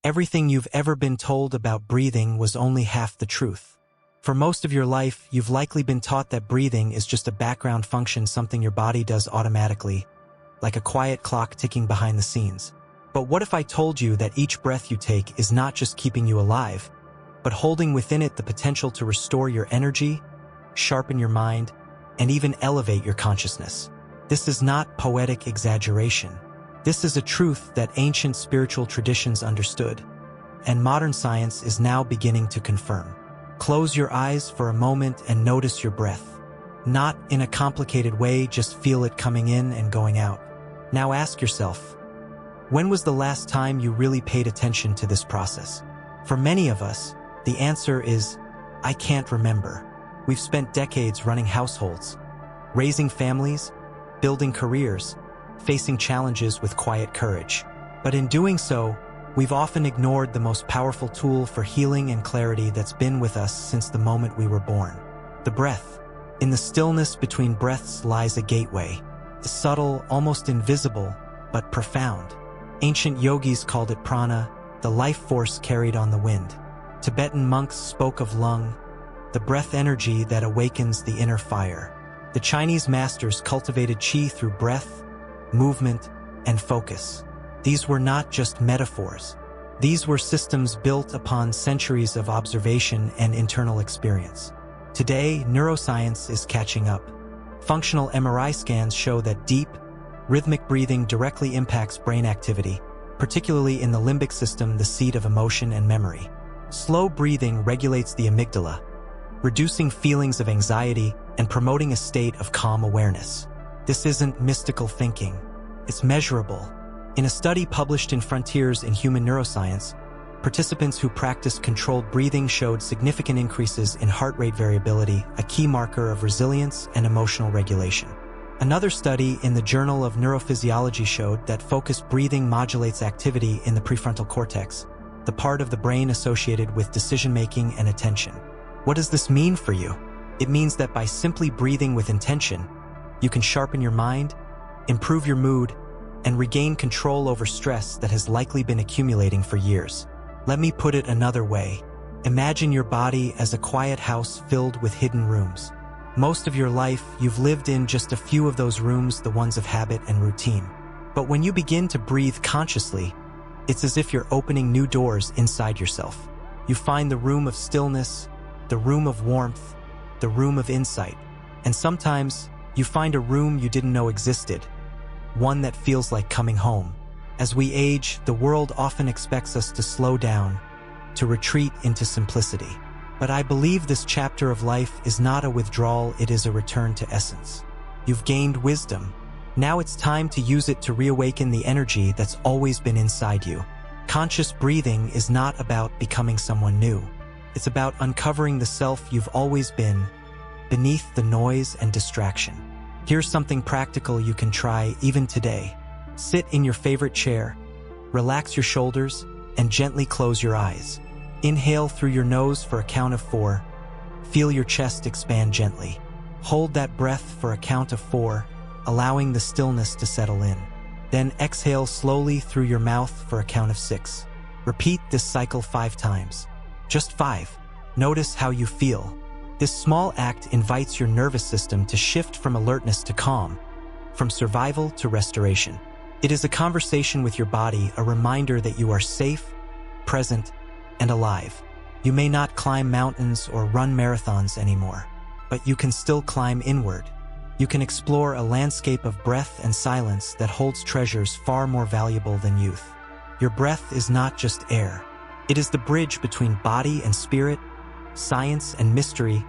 Everything you've ever been told about breathing was only half the truth. For most of your life, you've likely been taught that breathing is just a background function, something your body does automatically, like a quiet clock ticking behind the scenes. But what if I told you that each breath you take is not just keeping you alive, but holding within it the potential to restore your energy, sharpen your mind, and even elevate your consciousness? This is not poetic exaggeration. This is a truth that ancient spiritual traditions understood, and modern science is now beginning to confirm. Close your eyes for a moment and notice your breath. Not in a complicated way, just feel it coming in and going out. Now ask yourself, when was the last time you really paid attention to this process? For many of us, the answer is, I can't remember. We've spent decades running households, raising families, building careers, facing challenges with quiet courage. But in doing so, we've often ignored the most powerful tool for healing and clarity that's been with us since the moment we were born: the breath. In the stillness between breaths lies a gateway, subtle, almost invisible, but profound. Ancient yogis called it prana, the life force carried on the wind. Tibetan monks spoke of lung, the breath energy that awakens the inner fire. The Chinese masters cultivated qi through breath, movement, and focus. These were not just metaphors. These were systems built upon centuries of observation and internal experience. Today, neuroscience is catching up. Functional MRI scans show that deep, rhythmic breathing directly impacts brain activity, particularly in the limbic system, the seat of emotion and memory. Slow breathing regulates the amygdala, reducing feelings of anxiety and promoting a state of calm awareness. This isn't mystical thinking. It's measurable. In a study published in Frontiers in Human Neuroscience, participants who practiced controlled breathing showed significant increases in heart rate variability, a key marker of resilience and emotional regulation. Another study in the Journal of Neurophysiology showed that focused breathing modulates activity in the prefrontal cortex, the part of the brain associated with decision-making and attention. What does this mean for you? It means that by simply breathing with intention, you can sharpen your mind, improve your mood, and regain control over stress that has likely been accumulating for years. Let me put it another way. Imagine your body as a quiet house filled with hidden rooms. Most of your life, you've lived in just a few of those rooms, the ones of habit and routine. But when you begin to breathe consciously, it's as if you're opening new doors inside yourself. You find the room of stillness, the room of warmth, the room of insight. And sometimes, you find a room you didn't know existed, one that feels like coming home. As we age, the world often expects us to slow down, to retreat into simplicity. But I believe this chapter of life is not a withdrawal, it is a return to essence. You've gained wisdom. Now it's time to use it to reawaken the energy that's always been inside you. Conscious breathing is not about becoming someone new. It's about uncovering the self you've always been, beneath the noise and distraction. Here's something practical you can try even today. Sit in your favorite chair, relax your shoulders, and gently close your eyes. Inhale through your nose for a count of 4. Feel your chest expand gently. Hold that breath for a count of 4, allowing the stillness to settle in. Then exhale slowly through your mouth for a count of 6. Repeat this cycle 5 times. Just 5. Notice how you feel. This small act invites your nervous system to shift from alertness to calm, from survival to restoration. It is a conversation with your body, a reminder that you are safe, present, and alive. You may not climb mountains or run marathons anymore, but you can still climb inward. You can explore a landscape of breath and silence that holds treasures far more valuable than youth. Your breath is not just air. It is the bridge between body and spirit, science and mystery,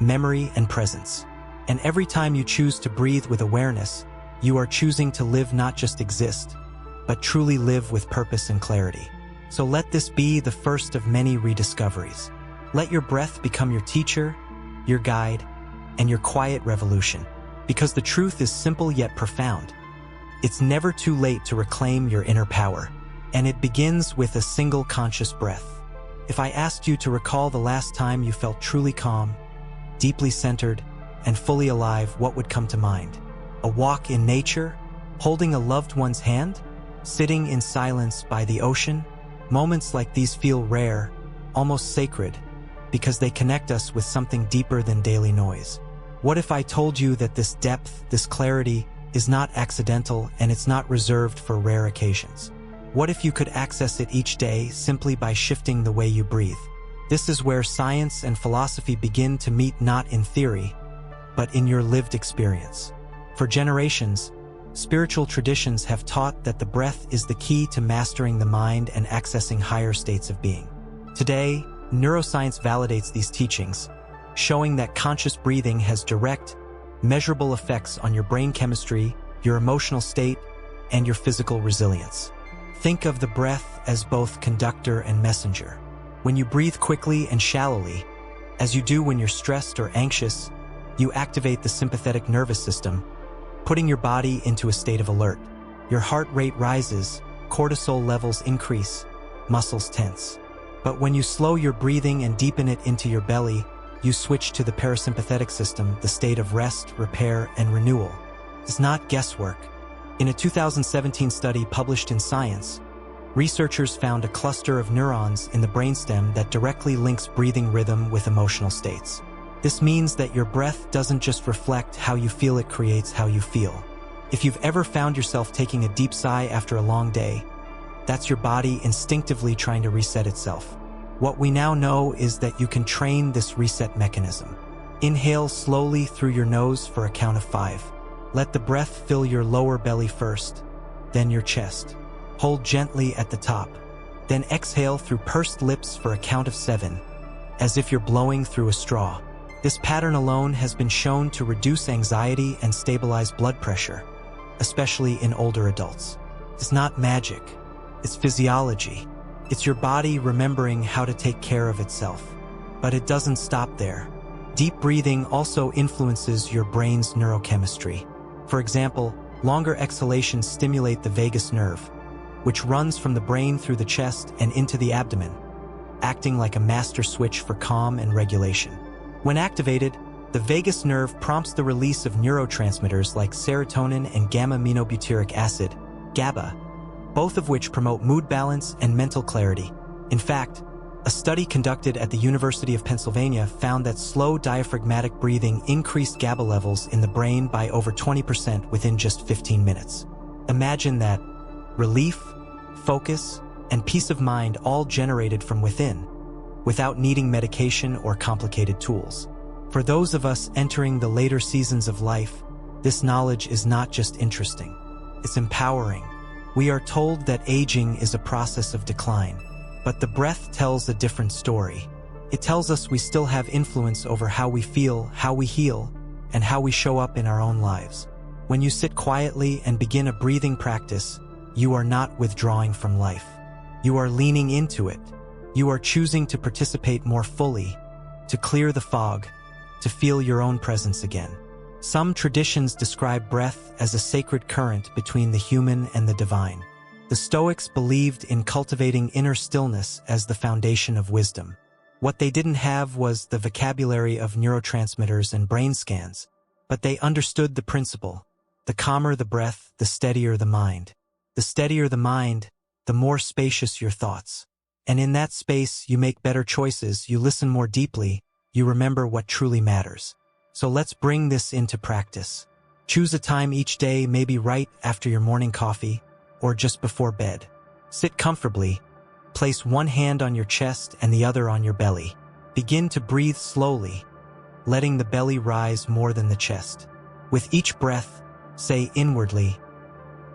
memory and presence. And every time you choose to breathe with awareness, you are choosing to live, not just exist, but truly live with purpose and clarity. So let this be the first of many rediscoveries. Let your breath become your teacher, your guide, and your quiet revolution. Because the truth is simple yet profound. It's never too late to reclaim your inner power, and it begins with a single conscious breath. If I asked you to recall the last time you felt truly calm, deeply centered, and fully alive, what would come to mind? A walk in nature? Holding a loved one's hand? Sitting in silence by the ocean? Moments like these feel rare, almost sacred, because they connect us with something deeper than daily noise. What if I told you that this depth, this clarity, is not accidental and it's not reserved for rare occasions? What if you could access it each day simply by shifting the way you breathe? This is where science and philosophy begin to meet, not in theory, but in your lived experience. For generations, spiritual traditions have taught that the breath is the key to mastering the mind and accessing higher states of being. Today, neuroscience validates these teachings, showing that conscious breathing has direct, measurable effects on your brain chemistry, your emotional state, and your physical resilience. Think of the breath as both conductor and messenger. When you breathe quickly and shallowly, as you do when you're stressed or anxious, you activate the sympathetic nervous system, putting your body into a state of alert. Your heart rate rises, cortisol levels increase, muscles tense. But when you slow your breathing and deepen it into your belly, you switch to the parasympathetic system, the state of rest, repair, and renewal. It's not guesswork. In a 2017 study published in Science, researchers found a cluster of neurons in the brainstem that directly links breathing rhythm with emotional states. This means that your breath doesn't just reflect how you feel, it creates how you feel. If you've ever found yourself taking a deep sigh after a long day, that's your body instinctively trying to reset itself. What we now know is that you can train this reset mechanism. Inhale slowly through your nose for a count of 5. Let the breath fill your lower belly first, then your chest. Hold gently at the top. Then exhale through pursed lips for a count of 7, as if you're blowing through a straw. This pattern alone has been shown to reduce anxiety and stabilize blood pressure, especially in older adults. It's not magic. It's physiology. It's your body remembering how to take care of itself. But it doesn't stop there. Deep breathing also influences your brain's neurochemistry. For example, longer exhalations stimulate the vagus nerve, which runs from the brain through the chest and into the abdomen, acting like a master switch for calm and regulation. When activated, the vagus nerve prompts the release of neurotransmitters like serotonin and gamma-aminobutyric acid, GABA, both of which promote mood balance and mental clarity. In fact, a study conducted at the University of Pennsylvania found that slow diaphragmatic breathing increased GABA levels in the brain by over 20% within just 15 minutes. Imagine that: relief, focus, and peace of mind all generated from within, without needing medication or complicated tools. For those of us entering the later seasons of life, this knowledge is not just interesting, it's empowering. We are told that aging is a process of decline, but the breath tells a different story. It tells us we still have influence over how we feel, how we heal, and how we show up in our own lives. When you sit quietly and begin a breathing practice, you are not withdrawing from life. You are leaning into it. You are choosing to participate more fully, to clear the fog, to feel your own presence again. Some traditions describe breath as a sacred current between the human and the divine. The Stoics believed in cultivating inner stillness as the foundation of wisdom. What they didn't have was the vocabulary of neurotransmitters and brain scans, but they understood the principle. The calmer the breath, the steadier the mind. The steadier the mind, the more spacious your thoughts. And in that space, you make better choices, you listen more deeply, you remember what truly matters. So let's bring this into practice. Choose a time each day, maybe right after your morning coffee, or just before bed. Sit comfortably. Place one hand on your chest and the other on your belly. Begin to breathe slowly, letting the belly rise more than the chest. With each breath, say inwardly,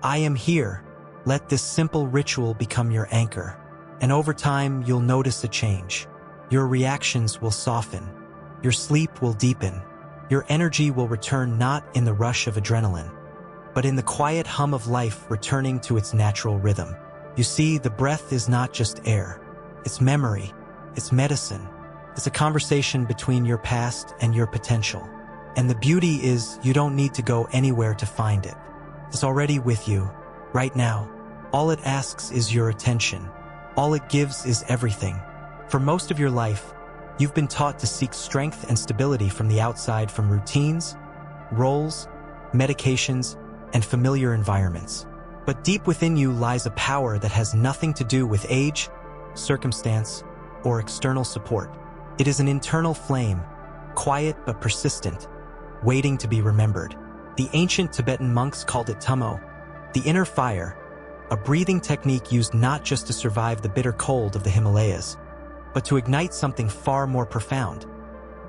"I am here." Let this simple ritual become your anchor. And over time, you'll notice a change. Your reactions will soften. Your sleep will deepen. Your energy will return, not in the rush of adrenaline, but in the quiet hum of life returning to its natural rhythm. You see, the breath is not just air. It's memory. It's medicine. It's a conversation between your past and your potential. And the beauty is, you don't need to go anywhere to find it. It's already with you, right now. All it asks is your attention. All it gives is everything. For most of your life, you've been taught to seek strength and stability from the outside, from routines, roles, medications, and familiar environments. But deep within you lies a power that has nothing to do with age, circumstance, or external support. It is an internal flame, quiet but persistent, waiting to be remembered. The ancient Tibetan monks called it tummo, the inner fire, a breathing technique used not just to survive the bitter cold of the Himalayas, but to ignite something far more profound,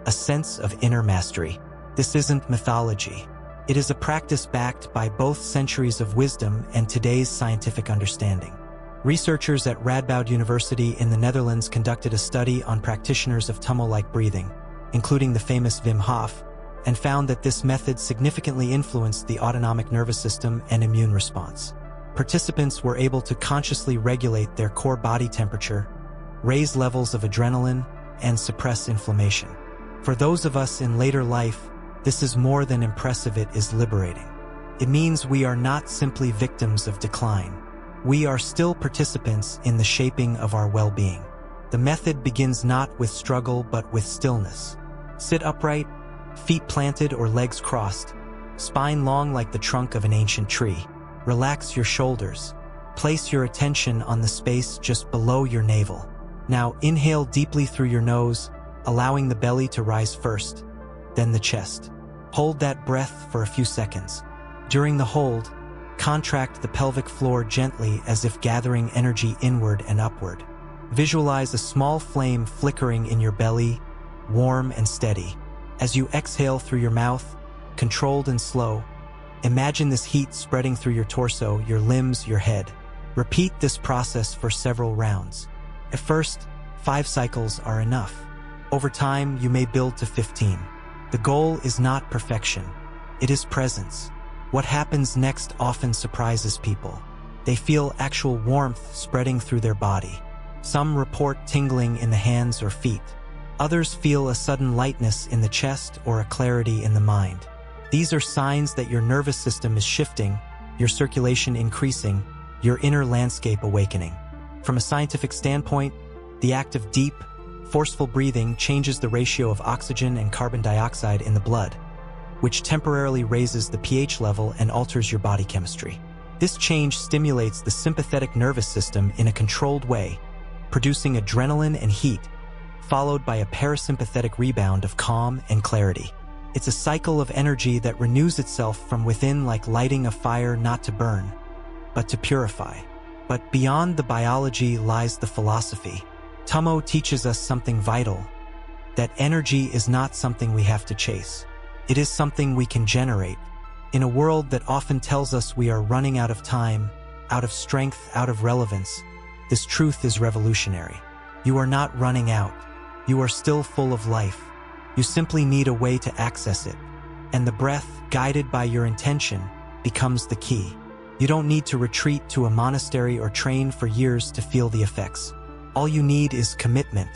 a sense of inner mastery. This isn't mythology. It is a practice backed by both centuries of wisdom and today's scientific understanding. Researchers at Radboud University in the Netherlands conducted a study on practitioners of tummo-like breathing, including the famous Wim Hof, and found that this method significantly influenced the autonomic nervous system and immune response. Participants were able to consciously regulate their core body temperature, raise levels of adrenaline, and suppress inflammation. For those of us in later life, this is more than impressive, it is liberating. It means we are not simply victims of decline. We are still participants in the shaping of our well-being. The method begins not with struggle but with stillness. Sit upright, feet planted or legs crossed, spine long like the trunk of an ancient tree. Relax your shoulders. Place your attention on the space just below your navel. Now inhale deeply through your nose, allowing the belly to rise first, then the chest. Hold that breath for a few seconds. During the hold, contract the pelvic floor gently as if gathering energy inward and upward. Visualize a small flame flickering in your belly, warm and steady. As you exhale through your mouth, controlled and slow, imagine this heat spreading through your torso, your limbs, your head. Repeat this process for several rounds. At first, 5 cycles are enough. Over time, you may build to 15. The goal is not perfection. It is presence. What happens next often surprises people. They feel actual warmth spreading through their body. Some report tingling in the hands or feet. Others feel a sudden lightness in the chest or a clarity in the mind. These are signs that your nervous system is shifting, your circulation increasing, your inner landscape awakening. From a scientific standpoint, the act of deep, forceful breathing changes the ratio of oxygen and carbon dioxide in the blood, which temporarily raises the pH level and alters your body chemistry. This change stimulates the sympathetic nervous system in a controlled way, producing adrenaline and heat, followed by a parasympathetic rebound of calm and clarity. It's a cycle of energy that renews itself from within, like lighting a fire not to burn, but to purify. But beyond the biology lies the philosophy. Tummo teaches us something vital, that energy is not something we have to chase. It is something we can generate. In a world that often tells us we are running out of time, out of strength, out of relevance, this truth is revolutionary. You are not running out. You are still full of life. You simply need a way to access it. And the breath, guided by your intention, becomes the key. You don't need to retreat to a monastery or train for years to feel the effects. All you need is commitment.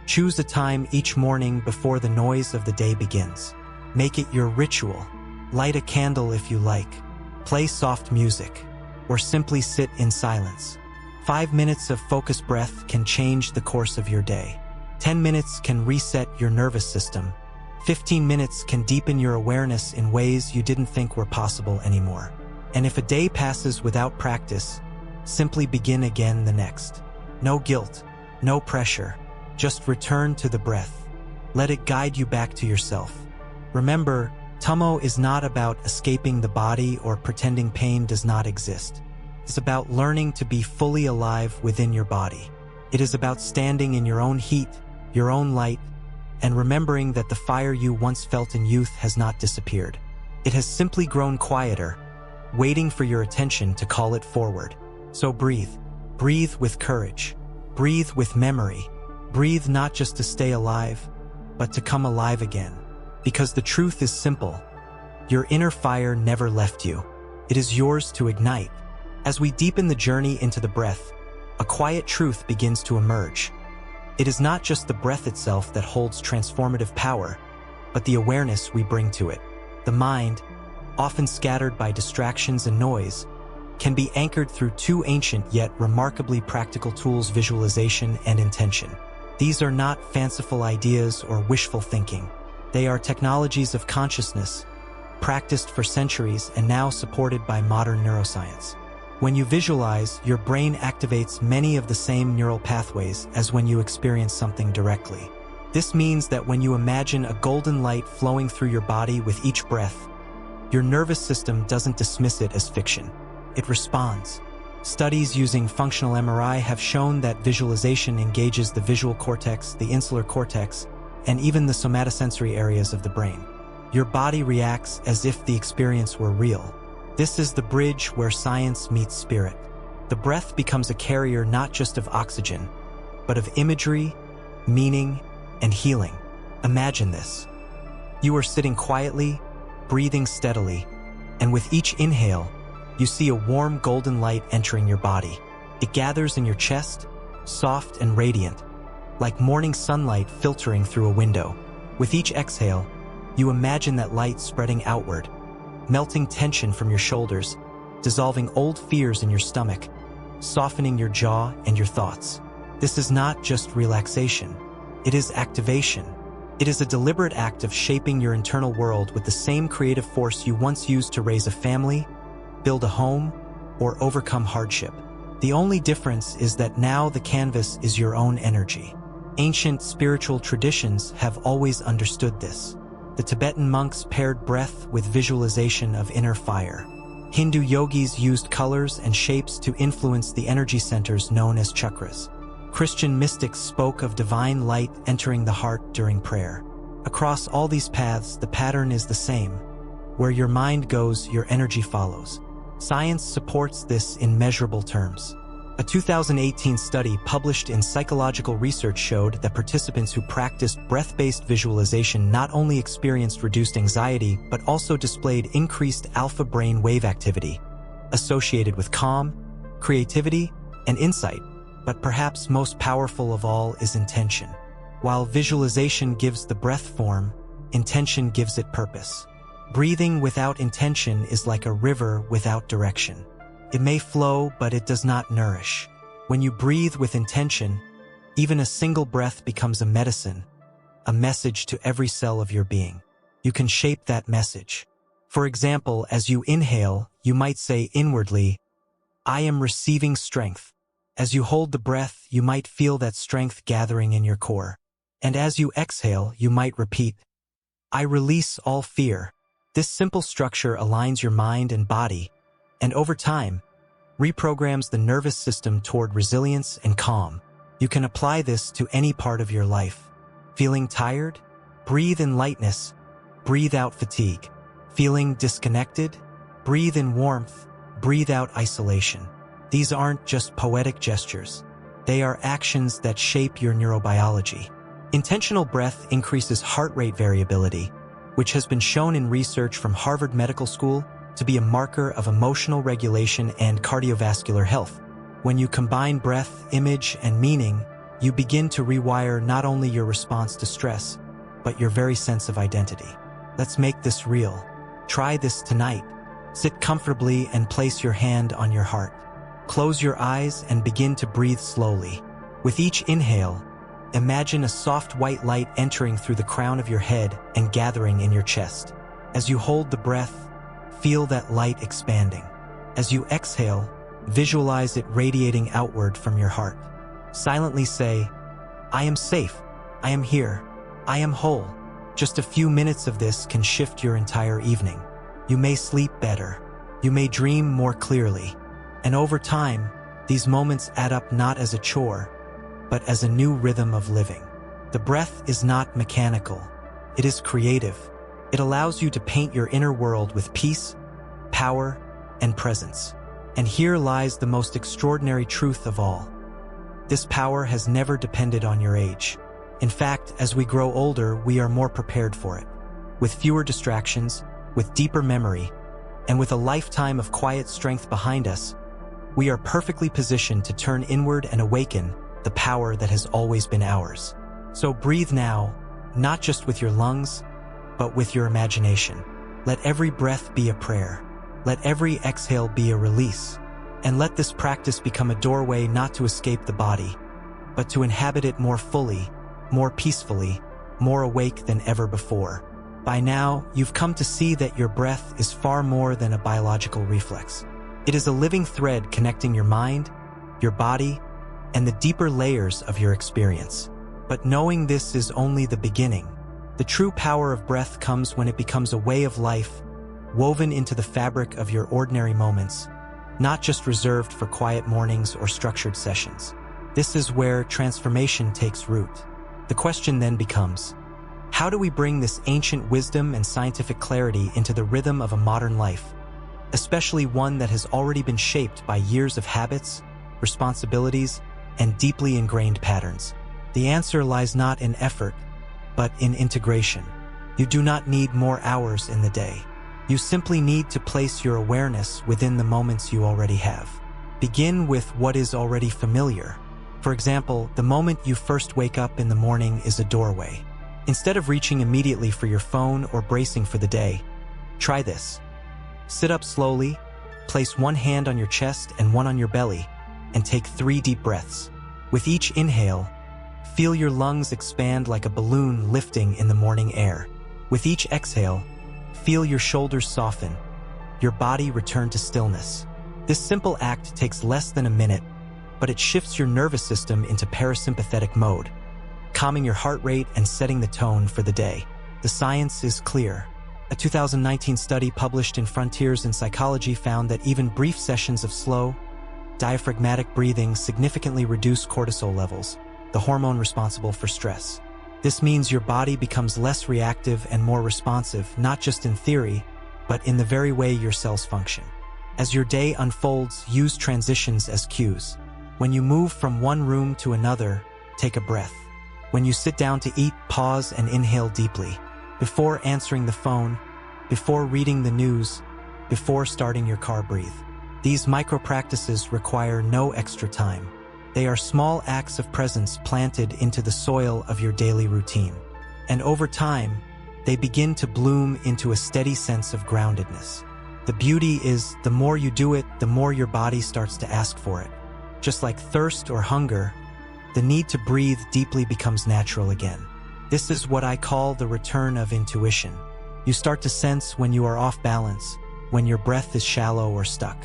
Choose a time each morning before the noise of the day begins. Make it your ritual. Light a candle if you like. Play soft music. Or simply sit in silence. 5 minutes of focused breath can change the course of your day. 10 minutes can reset your nervous system. 15 minutes can deepen your awareness in ways you didn't think were possible anymore. And if a day passes without practice, simply begin again the next. No guilt, no pressure, just return to the breath. Let it guide you back to yourself. Remember, tummo is not about escaping the body or pretending pain does not exist. It's about learning to be fully alive within your body. It is about standing in your own heat, your own light, and remembering that the fire you once felt in youth has not disappeared. It has simply grown quieter, waiting for your attention to call it forward. So breathe. Breathe with courage. Breathe with memory. Breathe not just to stay alive, but to come alive again. Because the truth is simple. Your inner fire never left you. It is yours to ignite. As we deepen the journey into the breath, a quiet truth begins to emerge. It is not just the breath itself that holds transformative power, but the awareness we bring to it. The mind, often scattered by distractions and noise, can be anchored through 2 ancient yet remarkably practical tools: visualization and intention. These are not fanciful ideas or wishful thinking. They are technologies of consciousness, practiced for centuries and now supported by modern neuroscience. When you visualize, your brain activates many of the same neural pathways as when you experience something directly. This means that when you imagine a golden light flowing through your body with each breath, your nervous system doesn't dismiss it as fiction. It responds. Studies using functional MRI have shown that visualization engages the visual cortex, the insular cortex, and even the somatosensory areas of the brain. Your body reacts as if the experience were real. This is the bridge where science meets spirit. The breath becomes a carrier not just of oxygen, but of imagery, meaning, and healing. Imagine this. You are sitting quietly, breathing steadily, and with each inhale, you see a warm golden light entering your body. It gathers in your chest, soft and radiant, like morning sunlight filtering through a window. With each exhale, you imagine that light spreading outward, melting tension from your shoulders, dissolving old fears in your stomach, softening your jaw and your thoughts. This is not just relaxation. It is activation. It is a deliberate act of shaping your internal world with the same creative force you once used to raise a family, build a home, or overcome hardship. The only difference is that now the canvas is your own energy. Ancient spiritual traditions have always understood this. The Tibetan monks paired breath with visualization of inner fire. Hindu yogis used colors and shapes to influence the energy centers known as chakras. Christian mystics spoke of divine light entering the heart during prayer. Across all these paths, the pattern is the same. Where your mind goes, your energy follows. Science supports this in measurable terms. A 2018 study published in Psychological Research showed that participants who practiced breath-based visualization not only experienced reduced anxiety, but also displayed increased alpha brain wave activity, associated with calm, creativity, and insight. But perhaps most powerful of all is intention. While visualization gives the breath form, intention gives it purpose. Breathing without intention is like a river without direction. It may flow, but it does not nourish. When you breathe with intention, even a single breath becomes a medicine, a message to every cell of your being. You can shape that message. For example, as you inhale, you might say inwardly, "I am receiving strength." As you hold the breath, you might feel that strength gathering in your core. And as you exhale, you might repeat, "I release all fear." This simple structure aligns your mind and body, and over time, reprograms the nervous system toward resilience and calm. You can apply this to any part of your life. Feeling tired? Breathe in lightness. Breathe out fatigue. Feeling disconnected? Breathe in warmth. Breathe out isolation. These aren't just poetic gestures. They are actions that shape your neurobiology. Intentional breath increases heart rate variability, which has been shown in research from Harvard Medical School to be a marker of emotional regulation and cardiovascular health. When you combine breath, image, and meaning, you begin to rewire not only your response to stress, but your very sense of identity. Let's make this real. Try this tonight. Sit comfortably and place your hand on your heart. Close your eyes and begin to breathe slowly. With each inhale, imagine a soft white light entering through the crown of your head and gathering in your chest. As you hold the breath, feel that light expanding. As you exhale, visualize it radiating outward from your heart. Silently say, "I am safe. I am here. I am whole." Just a few minutes of this can shift your entire evening. You may sleep better. You may dream more clearly. And over time, these moments add up not as a chore, but as a new rhythm of living. The breath is not mechanical. It is creative. It allows you to paint your inner world with peace, power, and presence. And here lies the most extraordinary truth of all. This power has never depended on your age. In fact, as we grow older, we are more prepared for it. With fewer distractions, with deeper memory, and with a lifetime of quiet strength behind us, we are perfectly positioned to turn inward and awaken the power that has always been ours. So breathe now, not just with your lungs, but with your imagination. Let every breath be a prayer. Let every exhale be a release. And let this practice become a doorway not to escape the body, but to inhabit it more fully, more peacefully, more awake than ever before. By now, you've come to see that your breath is far more than a biological reflex. It is a living thread connecting your mind, your body, and the deeper layers of your experience. But knowing this is only the beginning. The true power of breath comes when it becomes a way of life, woven into the fabric of your ordinary moments, not just reserved for quiet mornings or structured sessions. This is where transformation takes root. The question then becomes, how do we bring this ancient wisdom and scientific clarity into the rhythm of a modern life, especially one that has already been shaped by years of habits, responsibilities, and deeply ingrained patterns? The answer lies not in effort, but in integration. You do not need more hours in the day. You simply need to place your awareness within the moments you already have. Begin with what is already familiar. For example, the moment you first wake up in the morning is a doorway. Instead of reaching immediately for your phone or bracing for the day, try this. Sit up slowly, place one hand on your chest and one on your belly, and take 3 deep breaths. With each inhale, feel your lungs expand like a balloon lifting in the morning air. With each exhale, feel your shoulders soften, your body return to stillness. This simple act takes less than a minute, but it shifts your nervous system into parasympathetic mode, calming your heart rate and setting the tone for the day. The science is clear. A 2019 study published in Frontiers in Psychology found that even brief sessions of slow, diaphragmatic breathing significantly reduce cortisol levels, the hormone responsible for stress. This means your body becomes less reactive and more responsive, not just in theory, but in the very way your cells function. As your day unfolds, use transitions as cues. When you move from one room to another, take a breath. When you sit down to eat, pause and inhale deeply. Before answering the phone, before reading the news, before starting your car, breathe. These micro-practices require no extra time. They are small acts of presence planted into the soil of your daily routine. And over time, they begin to bloom into a steady sense of groundedness. The beauty is, the more you do it, the more your body starts to ask for it. Just like thirst or hunger, the need to breathe deeply becomes natural again. This is what I call the return of intuition. You start to sense when you are off balance, when your breath is shallow or stuck.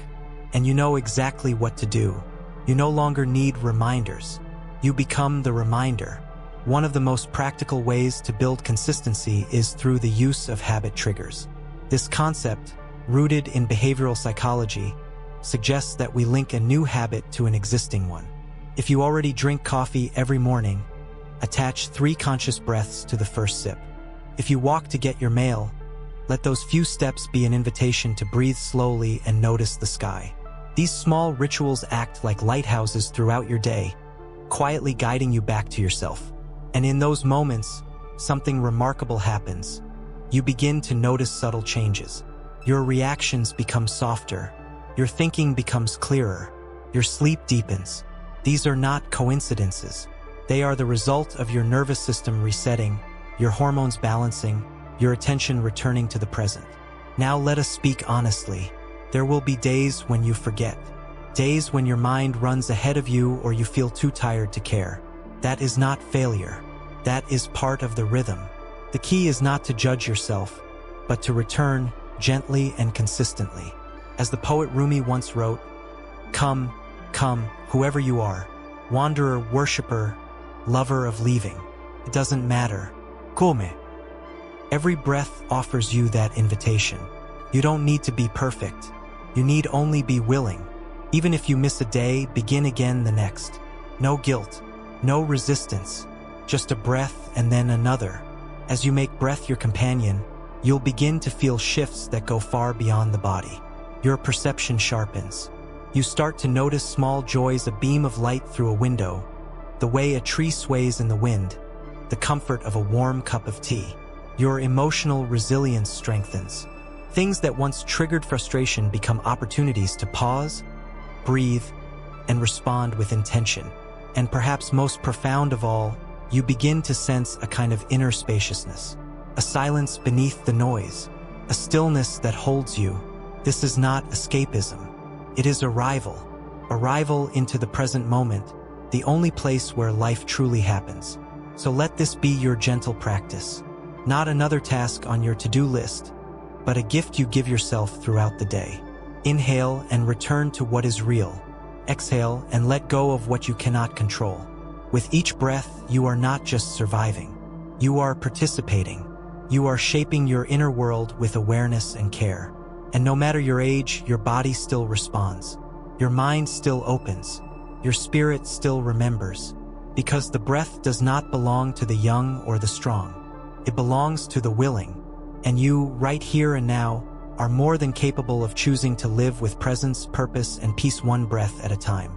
And you know exactly what to do. You no longer need reminders. You become the reminder. One of the most practical ways to build consistency is through the use of habit triggers. This concept, rooted in behavioral psychology, suggests that we link a new habit to an existing one. If you already drink coffee every morning, attach 3 conscious breaths to the first sip. If you walk to get your mail, let those few steps be an invitation to breathe slowly and notice the sky. These small rituals act like lighthouses throughout your day, quietly guiding you back to yourself. And in those moments, something remarkable happens. You begin to notice subtle changes. Your reactions become softer. Your thinking becomes clearer. Your sleep deepens. These are not coincidences. They are the result of your nervous system resetting, your hormones balancing, your attention returning to the present. Now let us speak honestly. There will be days when you forget. Days when your mind runs ahead of you or you feel too tired to care. That is not failure. That is part of the rhythm. The key is not to judge yourself, but to return gently and consistently. As the poet Rumi once wrote, "Come, come, whoever you are, wanderer, worshipper, lover of leaving. It doesn't matter. Come." Every breath offers you that invitation. You don't need to be perfect. You need only be willing. Even if you miss a day, begin again the next. No guilt, no resistance, just a breath and then another. As you make breath your companion, you'll begin to feel shifts that go far beyond the body. Your perception sharpens. You start to notice small joys, a beam of light through a window, the way a tree sways in the wind, the comfort of a warm cup of tea. Your emotional resilience strengthens. Things that once triggered frustration become opportunities to pause, breathe, and respond with intention. And perhaps most profound of all, you begin to sense a kind of inner spaciousness, a silence beneath the noise, a stillness that holds you. This is not escapism. It is arrival into the present moment, the only place where life truly happens. So let this be your gentle practice, not another task on your to-do list, but a gift you give yourself throughout the day. Inhale and return to what is real. Exhale and let go of what you cannot control. With each breath, you are not just surviving. You are participating. You are shaping your inner world with awareness and care. And no matter your age, your body still responds. Your mind still opens. Your spirit still remembers. Because the breath does not belong to the young or the strong. It belongs to the willing. And you, right here and now, are more than capable of choosing to live with presence, purpose, and peace one breath at a time.